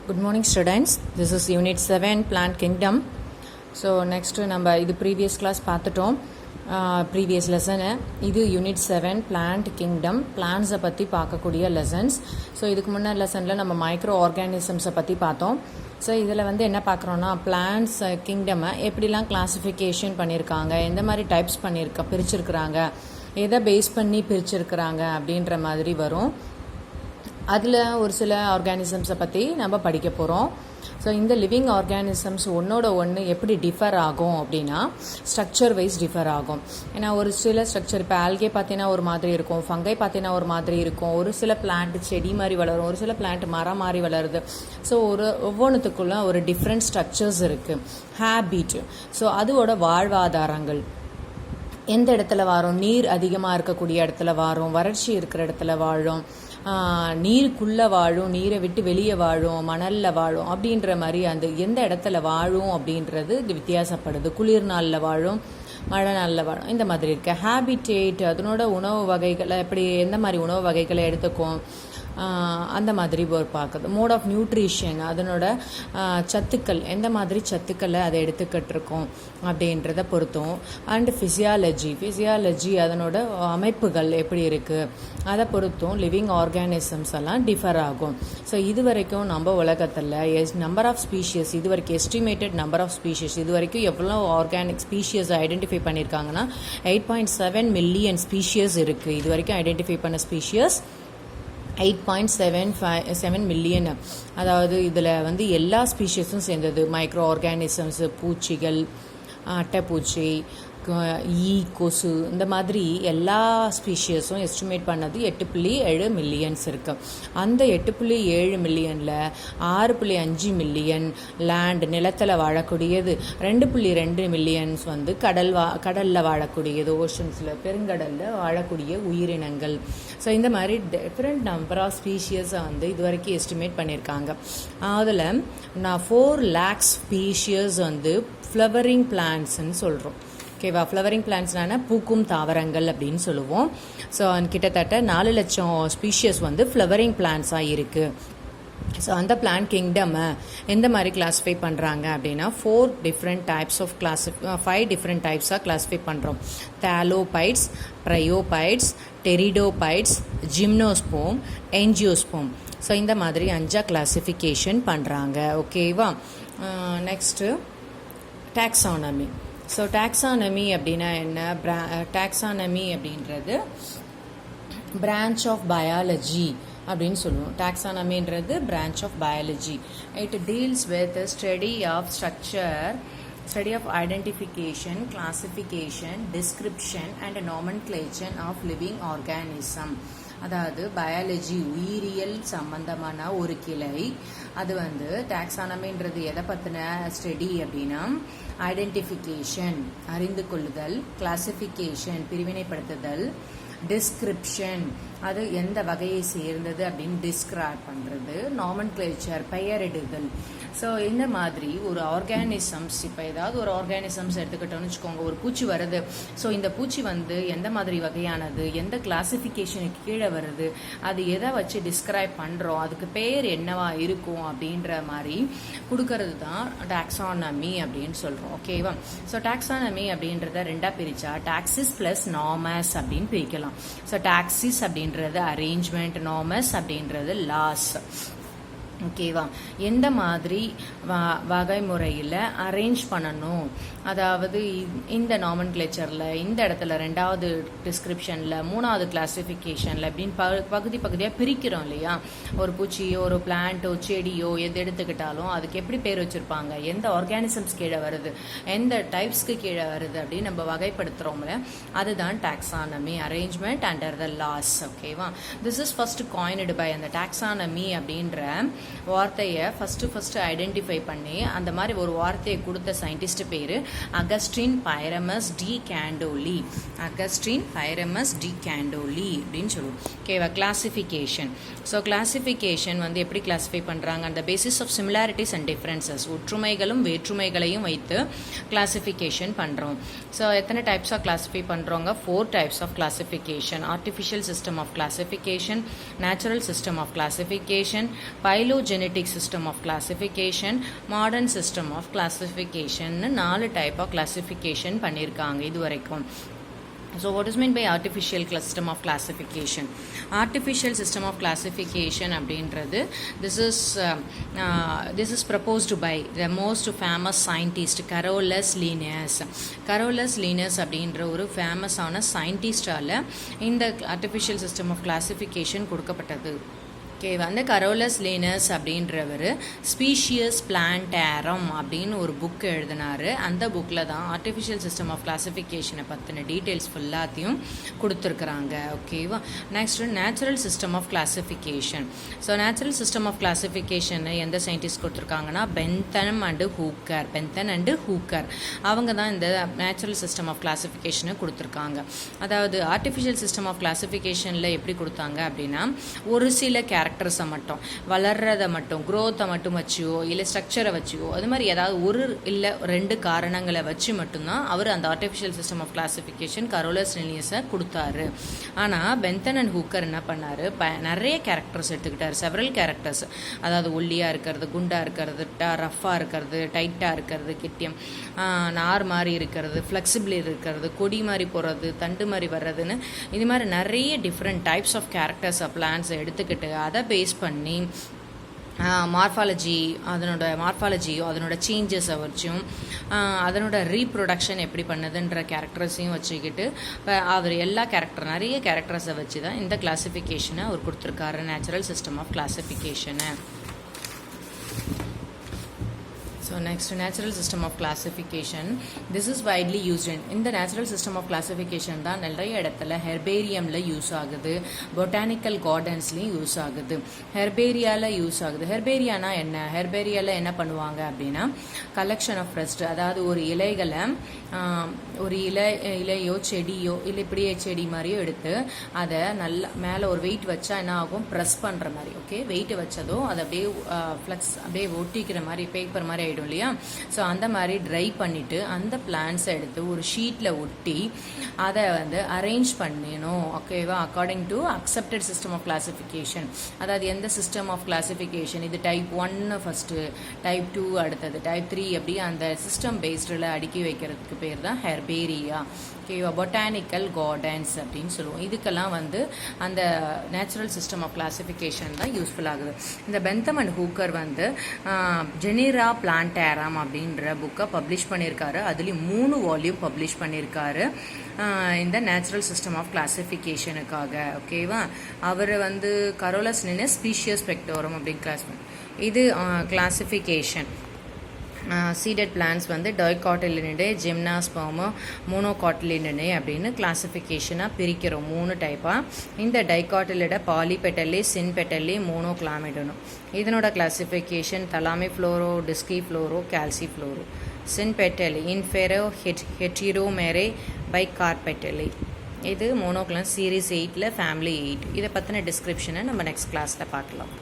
Good morning students, this is unit 7 plant kingdom. So next நம்ம இது previous class பார்த்துட்டோம், previous lesson. இது unit 7 plant kingdom, plants பற்றி பார்க்கக்கூடிய lessons. ஸோ இதுக்கு முன்னாடி லெசனில் நம்ம மைக்ரோ ஆர்கானிசம்ஸை பற்றி பார்த்தோம். ஸோ இதில் வந்து என்ன பார்க்குறோன்னா பிளான்ட்ஸ் கிங்டமை எப்படிலாம் கிளாஸிஃபிகேஷன் பண்ணியிருக்காங்க, எந்த மாதிரி டைப்ஸ் பிரிச்சிருக்கிறாங்க, எதை பேஸ் பண்ணி பிரிச்சிருக்கிறாங்க அப்படின்ற மாதிரி வரும். அதில் ஒரு சில ஆர்கானிசம்ஸை பற்றி நம்ம படிக்க போகிறோம். ஸோ இந்த லிவிங் ஆர்கானிசம்ஸ் ஒன்றோட ஒன்று எப்படி டிஃபர் ஆகும் அப்படின்னா ஸ்ட்ரக்சர் வைஸ் டிஃபர் ஆகும். ஏன்னா ஒரு சில ஸ்ட்ரக்சர் இப்போ ஆல்கே பார்த்தீங்கன்னா ஒரு மாதிரி இருக்கும், ஃபங்கை பார்த்தீங்கன்னா ஒரு மாதிரி இருக்கும், ஒரு சில பிளான்ட் செடி மாதிரி வளரும், ஒரு சில பிளான்ட் மரம் மாதிரி வளருது. ஸோ ஒவ்வொன்றுத்துக்குள்ள ஒரு டிஃப்ரெண்ட் ஸ்ட்ரக்சர்ஸ் இருக்குது. ஹேபிட், ஸோ அதோட வாழ்வாதாரங்கள் எந்த இடத்துல வாழும், நீர் அதிகமாக இருக்கக்கூடிய இடத்துல வாழும், வறட்சி இருக்கிற இடத்துல வாழும், நீருக்குள்ளே வாழும், நீரை விட்டு வெளியே வாழும், மணலில் வாழும் அப்படின்ற மாதிரி அந்த எந்த இடத்துல வாழும் அப்படின்றது இது வித்தியாசப்படுது. குளிர் நாளில் வாழும், மழை நாளில் வாழும், இந்த மாதிரி இருக்குது. ஹேபிட்டேட், அதனோட உணவு வகைகளை எப்படி எந்த மாதிரி உணவு வகைகளை எடுத்துக்கும் அந்த மாதிரி ஒரு பார்க்குது. மோட் ஆஃப் நியூட்ரிஷன், அதனோட சத்துக்கள் எந்த மாதிரி சத்துக்களை அதை எடுத்துக்கிட்டு இருக்கோம் அப்படின்றத பொறுத்தும். அண்ட் ஃபிசியாலஜி அதனோட அமைப்புகள் எப்படி இருக்குது அதை பொறுத்தும் லிவிங் ஆர்கானிசம்ஸ் எல்லாம் டிஃபர் ஆகும். ஸோ இது வரைக்கும் நம்ம உலகத்தில் நம்பர் ஆஃப் ஸ்பீஷியஸ், இது வரைக்கும் எஸ்டிமேட்டட் நம்பர் ஆஃப் ஸ்பீஷியஸ், இது வரைக்கும் எவ்வளோ ஆர்கானிக் ஸ்பீஷியஸ் ஐடென்டிஃபை பண்ணியிருக்காங்கன்னா 8.7 மில்லியன் ஸ்பீஷியஸ் இருக்குது. இது வரைக்கும் ஐடென்டிஃபை பண்ண ஸ்பீஷியஸ் 8.7 மில்லியன். அதாவது இதில் வந்து எல்லா ஸ்பீஷியஸும் சேர்ந்தது. மைக்ரோ ஆர்கானிசம்ஸு, பூச்சிகள், அட்டைப்பூச்சி, கொசு, இந்த மாதிரி எல்லா ஸ்பீஷியஸும் எஸ்டிமேட் பண்ணது 8.7 மில்லியன்ஸ் இருக்குது. அந்த 8.7 மில்லியனில் 6.5 மில்லியன் லேண்ட், நிலத்தில் வாழக்கூடியது, 2.2 மில்லியன்ஸ் வந்து கடலில் வாழக்கூடியது, ஓஷன்ஸில் பெருங்கடலில் வாழக்கூடிய உயிரினங்கள். ஸோ இந்த மாதிரி டிஃப்ரெண்ட் நம்பர் ஆஃப் ஸ்பீஷியஸை வந்து இது வரைக்கும் எஸ்டிமேட் பண்ணியிருக்காங்க. அதில் நான் 4 lakhs ஸ்பீஷியஸ் வந்து ஃப்ளவரிங் பிளான்ட்ஸ்ன்னு சொல்கிறோம். ஓகேவா? ஃப்ளவரிங் பிளான்ட்ஸ்னா பூக்கும் தாவரங்கள் அப்படின்னு சொல்லுவோம். ஸோ கிட்டத்தட்ட 4 லட்சம் ஸ்பீஷியஸ் வந்து ஃப்ளவரிங் பிளான்ட்ஸாக இருக்குது. ஸோ அந்த பிளான்ட் கிங்டமை எந்த மாதிரி கிளாஸிஃபை பண்ணுறாங்க அப்படின்னா 5 டிஃப்ரெண்ட் டைப்ஸாக கிளாஸிஃபை பண்ணுறோம். தாலோபைட்ஸ், ப்ரையோபைட்ஸ், டெரிடோபைட்ஸ், ஜிம்னோஸ்போம், என்ஜியோஸ்போம். ஸோ இந்த மாதிரி 5 கிளாஸிஃபிகேஷன் பண்ணுறாங்க. ஓகேவா? Next taxonomy. ஸோ டாக்ஸானமி அப்படின்னா என்ன? டாக்ஸானமி அப்படின்றது பிரான்ச் ஆஃப் பயாலஜி அப்படின்னு சொல்லுவோம். டாக்ஸானமின்றது branch of biology. It deals with study of structure, study of identification, classification, description and nomenclature of living organism. அதாவது பயாலஜி, உயிரியல் சம்பந்தமான ஒரு கிளை. அது வந்து டாக்ஸானமின்றது எதை பற்றின ஸ்டடி அப்படின்னா ஐடென்டிஃபிகேஷன், அறிந்து கொள்ளுதல், கிளாசிஃபிகேஷன், பிரிவினைப்படுத்துதல், டிஸ்கிரிப்ஷன், அது எந்த வகையை சேர்ந்தது அப்படின்னு டிஸ்கிரைப் பண்ணுறது, நாமன்கிளேச்சர், பெயரிடுதல். ஸோ இந்த மாதிரி ஒரு ஆர்கானிசம்ஸ், இப்போ ஏதாவது ஒரு ஆர்கானிசம்ஸ் எடுத்துக்கிட்டோம்னு வச்சுக்கோங்க, ஒரு பூச்சி வருது. ஸோ இந்த பூச்சி வந்து எந்த மாதிரி வகையானது, எந்த கிளாசிஃபிகேஷனுக்கு கீழே வருது, அது எதை வச்சு டிஸ்கிரைப் பண்ணுறோம், அதுக்கு பேர் என்னவா இருக்கும் அப்படின்ற மாதிரி கொடுக்கறது தான் டாக்ஸானமி அப்படின்னு சொல்கிறோம். ஓகேவா? ஸோ டாக்ஸானமி அப்படின்றத 2ஆக பிரித்தா டாக்ஸிஸ் ப்ளஸ் நாமஸ் அப்படின்னு பிரிக்கலாம். ஸோ டாக்ஸிஸ் அப்படின்றது அரேஞ்ச்மெண்ட், நாமஸ் அப்படின்றது லாஸ். ஓகேவா? எந்த மாதிரி வகைமுறையில் அரேஞ்ச் பண்ணணும், அதாவது இந்த நாமன்கிளேச்சரில், இந்த இடத்துல 2வது டிஸ்கிரிப்ஷனில், 3வது கிளாசிஃபிகேஷனில் அப்படின்னு பகுதியாக பிரிக்கிறோம் இல்லையா? ஒரு பூச்சியோ, ஒரு பிளான்ட்டோ, செடியோ எது எடுத்துக்கிட்டாலும் அதுக்கு எப்படி பேர் வச்சுருப்பாங்க, எந்த ஆர்கானிசம்ஸ் கீழே வருது, எந்த டைப்ஸ்க்கு கீழே வருது அப்படின்னு நம்ம வகைப்படுத்துகிறோம்ல, அதுதான் டாக்ஸானமி, அரேஞ்ச்மெண்ட் அண்டர் த லாஸ். ஓகேவா? This is first coined by, அந்த டாக்ஸானமி அப்படின்ற வார்த்தையை ஃபர்ஸ்ட் ஐடென்டிஃபை பண்ணி அந்த மாதிரி ஒரு வார்த்தையை கொடுத்த சயின்டிஸ்ட் பேர் அகஸ்டின் பைரமஸ் டி கேண்டோலி. அகஸ்டின் பைரமஸ் டி கேண்டோலி அப்படின்னு சொல்லுவோம். ஓகேவா? கிளாசிஃபிகேஷன். ஸோ கிளாசிஃபிகேஷன் வந்து எப்படி கிளாஸிஃபை பண்ணுறாங்க? அந்த basis of similarities and differences, ஒற்றுமைகளும் வேற்றுமைகளையும் வைத்து கிளாசிஃபிகேஷன் பண்ணுறோம். ஸோ எத்தனை டைப்ஸாக கிளாஸிஃபை பண்ணுறோங்க? 4 types of classification. Artificial system of classification, natural system of classification, phylo phylogenetic system of classification, modern system of classification, 4 type of classification பண்ணியிருக்காங்க இது வரைக்கும். So what is meant by artificial system of classification? Artificial system of classification அப்படின்றது this is proposed by the most famous scientist Carolus Linnaeus. Carolus Linnaeus அப்படின்ற ஒரு ஃபேமஸான சயின்டிஸ்டால இந்த artificial system of classification கொடுக்கப்பட்டது. அந்த கரோலஸ் லினஸ் அப்படின்றவர் species பிளான்டேரம் அப்படின்னு ஒரு புக் எழுதினார். அந்த புக்கில் தான் ஆர்டிஃபிஷியல் சிஸ்டம் ஆஃப் கிளாசிஃபிகேஷனை பற்றின டீட்டெயில்ஸ் ஃபுல்லாத்தையும் கொடுத்துருக்குறாங்க. ஓகேவா. Next natural system of classification. So natural system of கிளாசிஃபிகேஷனை எந்த சயின்டிஸ்ட் கொடுத்துருக்காங்கன்னா பென்தன் அண்டு ஹூக்கர் அவங்க தான் இந்த நேச்சுரல் சிஸ்டம் ஆஃப் கிளாசிஃபிகேஷனை கொடுத்துருக்காங்க. அதாவது ஆர்டிஃபிஷியல் சிஸ்டம் ஆஃப் கிளாசிஃபிகேஷனில் எப்படி கொடுத்தாங்க அப்படின்னா ஒரு சில கேரக்டர்ஸை மட்டும் வளர்றதை மட்டும் க்ரோத்தை மட்டும் வச்சியோ இல்லை ஸ்ட்ரக்சரை வச்சியோ அது மாதிரி ஏதாவது ஒரு இல்லை 2 காரணங்களை வச்சு மட்டும்தான் அவர் அந்த artificial system of classification Carolus லினியஸை கொடுத்தாரு. ஆனால் பென்தன் அண்ட் ஹூக்கர் என்ன பண்ணார், நிறைய கேரக்டர்ஸ் எடுத்துக்கிட்டார். செவரல் கேரக்டர்ஸ், அதாவது ஒல்லியாக இருக்கிறது, குண்டாக இருக்கிறது, ரஃப்பாக இருக்கிறது, டைட்டாக இருக்கிறது, கெட்டியம் நார் மாதிரி இருக்கிறது, ஃப்ளெக்சிபிள் இருக்கிறது, கொடி மாதிரி போகிறது, தண்டு மாதிரி வர்றதுன்னு இது மாதிரி நிறைய டிஃப்ரெண்ட் டைப்ஸ் ஆஃப் கேரக்டர்ஸ் பிளான்ஸை எடுத்துக்கிட்டு அதை பேஸ் பண்ணி மார்ஃபாலஜியோ அதனோட சேஞ்சஸை வச்சும் அதனோட ரீப்ரொடக்ஷன் எப்படி பண்ணுதுன்ற கேரக்டர்ஸையும் வச்சுக்கிட்டு அவர் எல்லா நிறைய கேரக்டர்ஸை வச்சு தான் இந்த கிளாசிஃபிகேஷனை அவர் கொடுத்துருக்காரு, நேச்சுரல் சிஸ்டம் ஆஃப் கிளாசிஃபிகேஷனை. So next, natural system of classification. This is widely used in the natural system of classification தான் நிறைய இடத்துல ஹெர்பேரியம்ல யூஸ் ஆகுது, பொட்டானிக்கல் கார்டன்ஸ்லையும் யூஸ் ஆகுது, ஹெர்பேரியால யூஸ் ஆகுது. ஹெர்பேரியானா என்ன? ஹெர்பேரியால என்ன பண்ணுவாங்க அப்படின்னா கலெக்ஷன் ஆஃப் ரெஸ்ட், அதாவது ஒரு இலைகளை ஒரு இலையோ செடியோ இல்லை இப்படியே செடி மாதிரியோ எடுத்து அதை நல்லா மேலே ஒரு வெயிட் வச்சா என்ன ஆகும், ப்ரெஸ் பண்ணுற மாதிரி. ஓகே, வெயிட் வச்சதோ அதை அப்படியே ஃப்ளெக்ஸ் அப்படியே ஒட்டிக்கிற மாதிரி பேப்பர் மாதிரி ஆகிடும் இல்லையா. ஸோ அந்த மாதிரி ட்ரை பண்ணிவிட்டு அந்த பிளான்ஸை எடுத்து ஒரு ஷீட்டில் ஒட்டி அதை வந்து அரேஞ்ச் பண்ணிடணும். ஓகேவா. According to accepted system of classification, அதாவது எந்த சிஸ்டம் ஆஃப் கிளாசிஃபிகேஷன் இது டைப் 1 ஃபஸ்ட்டு, டைப் 2 அடுத்தது, டைப் 3 அப்படி அந்த சிஸ்டம் பேஸ்டில் அடுக்கி வைக்கிறதுக்கு பேர் தான் ஹெர்பேரியா. ஓகேவா. பொட்டானிக்கல் கார்டன்ஸ் அப்படின்னு சொல்லுவோம். இதுக்கெல்லாம் வந்து அந்த நேச்சுரல் சிஸ்டம் ஆஃப் கிளாசிஃபிகேஷன் தான் யூஸ்ஃபுல் ஆகுது. இந்த பென்தம் அண்ட் ஹூக்கர் வந்து ஜெனிரா பிளான்டேரம் அப்படின்ற புக்கை பப்ளிஷ் பண்ணியிருக்காரு. அதுலேயும் 3 வால்யூம் பப்ளிஷ் பண்ணியிருக்காரு இந்த நேச்சுரல் சிஸ்டம் ஆஃப் கிளாசிஃபிகேஷனுக்காக. ஓகேவா. அவர் வந்து கரோலஸ் லினஸ் ஸ்பீஷியஸ் ஸ்பெக்டோரம் அப்படின்னு கிளாஸ் பண்ணி இது கிளாசிஃபிகேஷன். சீடட் பிளான்ஸ் வந்து டைகாட்டிலினிடே, ஜிம்னாஸ்பர்மு, மோனோகாட்டிலினிடே அப்படின்னு கிளாசிஃபிகேஷனாக பிரிக்கிறோம் 3 டைப்பாக. இந்த டைகாட்டிலிட பாலிபெட்டல்லி, சின்பெட்டல்லி, மோனோக்ளாமிடனும். இதனோட கிளாசிஃபிகேஷன் தலாமி ஃப்ளோரோ, டிஸ்கி ஃப்ளோரோ, கால்சி ஃப்ளோரோ. சின்பெட்டல்லி இன்ஃபெரோ ஹெட்டிரோமேரே பைகார்பெட்டல்லி. இது மோனோக்ளாம் சீரீஸ் 8ல் ஃபேமிலி 8. இதை பற்றின டிஸ்கிரிப்ஷனை நம்ம நெக்ஸ்ட் கிளாஸில் பார்க்கலாம்.